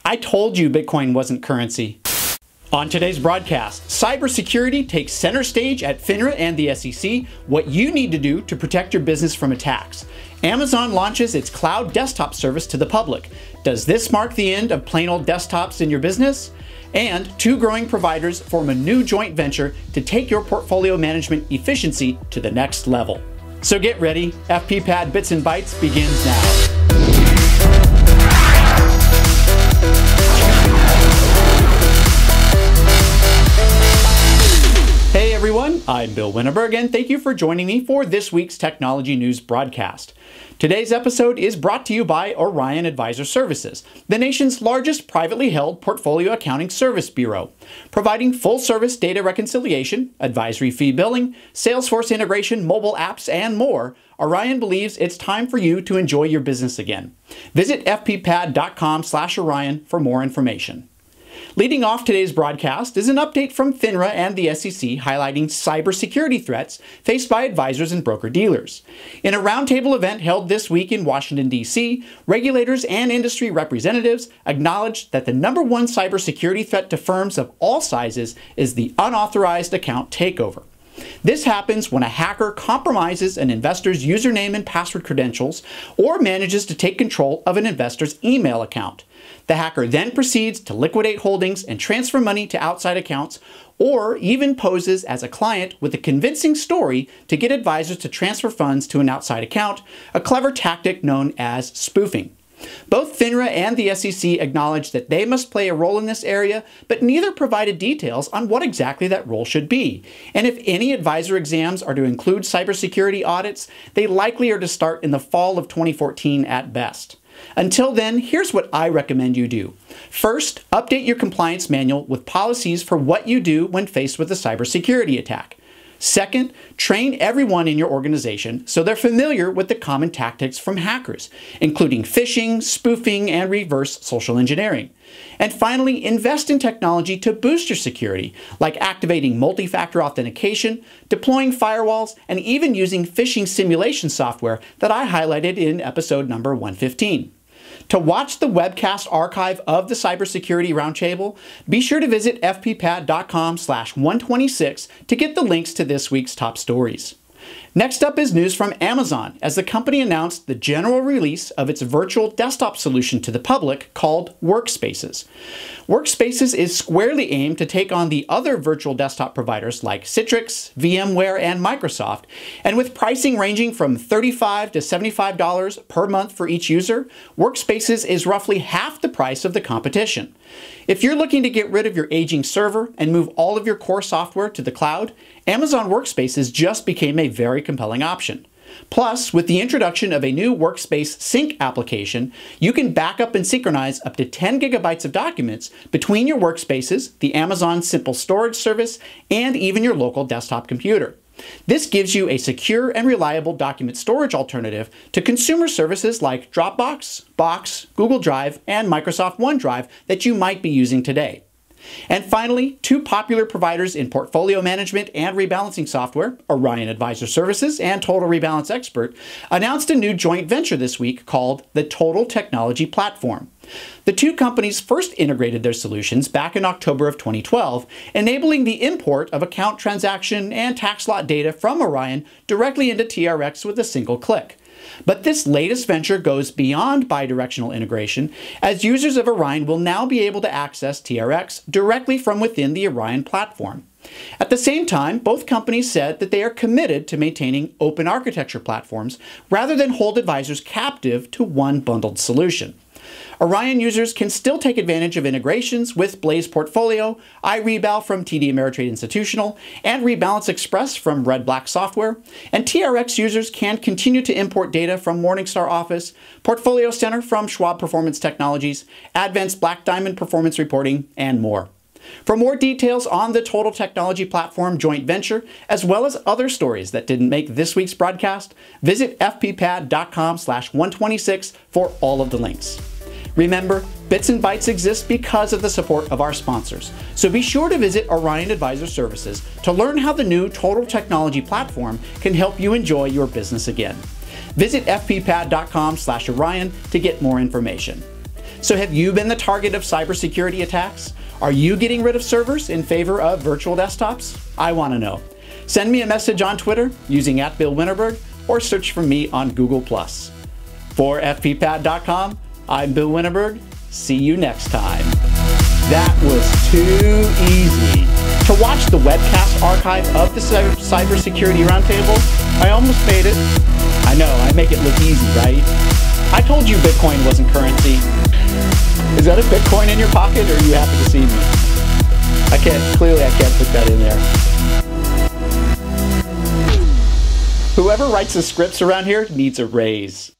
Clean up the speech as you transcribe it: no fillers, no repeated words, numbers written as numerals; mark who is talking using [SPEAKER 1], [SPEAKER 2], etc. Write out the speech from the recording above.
[SPEAKER 1] I told you Bitcoin wasn't currency. On today's broadcast, cybersecurity takes center stage at FINRA and the SEC, what you need to do to protect your business from attacks. Amazon launches its cloud desktop service to the public. Does this mark the end of plain old desktops in your business? And two growing providers form a new joint venture to take your portfolio management efficiency to the next level. So get ready, FPPad Bits and Bytes begins now. Hey everyone, I'm Bill Winterberg, and thank you for joining me for this week's Technology News broadcast. Today's episode is brought to you by Orion Advisor Services, the nation's largest privately held portfolio accounting service bureau, providing full-service data reconciliation, advisory fee billing, Salesforce integration, mobile apps, and more. Orion believes it's time for you to enjoy your business again. Visit fppad.com/Orion for more information. Leading off today's broadcast is an update from FINRA and the SEC highlighting cybersecurity threats faced by advisors and broker-dealers. In a roundtable event held this week in Washington, D.C., regulators and industry representatives acknowledged that the #1 cybersecurity threat to firms of all sizes is the unauthorized account takeover. This happens when a hacker compromises an investor's username and password credentials or manages to take control of an investor's email account. The hacker then proceeds to liquidate holdings and transfer money to outside accounts, or even poses as a client with a convincing story to get advisors to transfer funds to an outside account, a clever tactic known as spoofing. Both FINRA and the SEC acknowledge that they must play a role in this area, but neither provided details on what exactly that role should be. And if any advisor exams are to include cybersecurity audits, they likely are to start in the fall of 2014 at best. Until then, here's what I recommend you do. First, update your compliance manual with policies for what you do when faced with a cybersecurity attack. Second, train everyone in your organization so they're familiar with the common tactics from hackers, including phishing, spoofing, and reverse social engineering. And finally, invest in technology to boost your security, like activating multi-factor authentication, deploying firewalls, and even using phishing simulation software that I highlighted in episode number 115. To watch the webcast archive of the Cybersecurity Roundtable, be sure to visit fppad.com/126 to get the links to this week's top stories. Next up is news from Amazon, as the company announced the general release of its virtual desktop solution to the public called WorkSpaces. WorkSpaces is squarely aimed to take on the other virtual desktop providers like Citrix, VMware, and Microsoft, and with pricing ranging from $35 to $75 per month for each user, WorkSpaces is roughly half the price of the competition. If you're looking to get rid of your aging server and move all of your core software to the cloud, Amazon WorkSpaces just became a very compelling option. Plus, with the introduction of a new Workspace Sync application, you can back up and synchronize up to 10 gigabytes of documents between your workspaces, the Amazon Simple Storage service, and even your local desktop computer. This gives you a secure and reliable document storage alternative to consumer services like Dropbox, Box, Google Drive, and Microsoft OneDrive that you might be using today. And finally, two popular providers in portfolio management and rebalancing software, Orion Advisor Services and Total Rebalance Expert, announced a new joint venture this week called the Total Technology Platform. The two companies first integrated their solutions back in October of 2012, enabling the import of account transaction and tax lot data from Orion directly into TRX with a single click. But this latest venture goes beyond bidirectional integration, as users of Orion will now be able to access TRX directly from within the Orion platform. At the same time, both companies said that they are committed to maintaining open architecture platforms rather than hold advisors captive to one bundled solution. Orion users can still take advantage of integrations with Blaze Portfolio, iRebal from TD Ameritrade Institutional, and Rebalance Express from Red Black Software, and TRX users can continue to import data from Morningstar Office, Portfolio Center from Schwab Performance Technologies, Advent's Black Diamond Performance Reporting, and more. For more details on the Total Technology Platform joint venture, as well as other stories that didn't make this week's broadcast, visit fppad.com/126 for all of the links. Remember, Bits and Bytes exist because of the support of our sponsors, so be sure to visit Orion Advisor Services to learn how the new Total Technology Platform can help you enjoy your business again. Visit fppad.com/Orion to get more information. So have you been the target of cybersecurity attacks? Are you getting rid of servers in favor of virtual desktops? I want to know. Send me a message on Twitter using @BillWinterberg or search for me on Google+. For FPPad.com, I'm Bill Winterberg. See you next time. That was too easy. To watch the webcast archive of the Cybersecurity Roundtable, I almost made it. I know, I make it look easy, right? I told you Bitcoin wasn't currency. Is that a Bitcoin in your pocket, or are you happy to see me? Clearly I can't put that in there. Whoever writes the scripts around here needs a raise.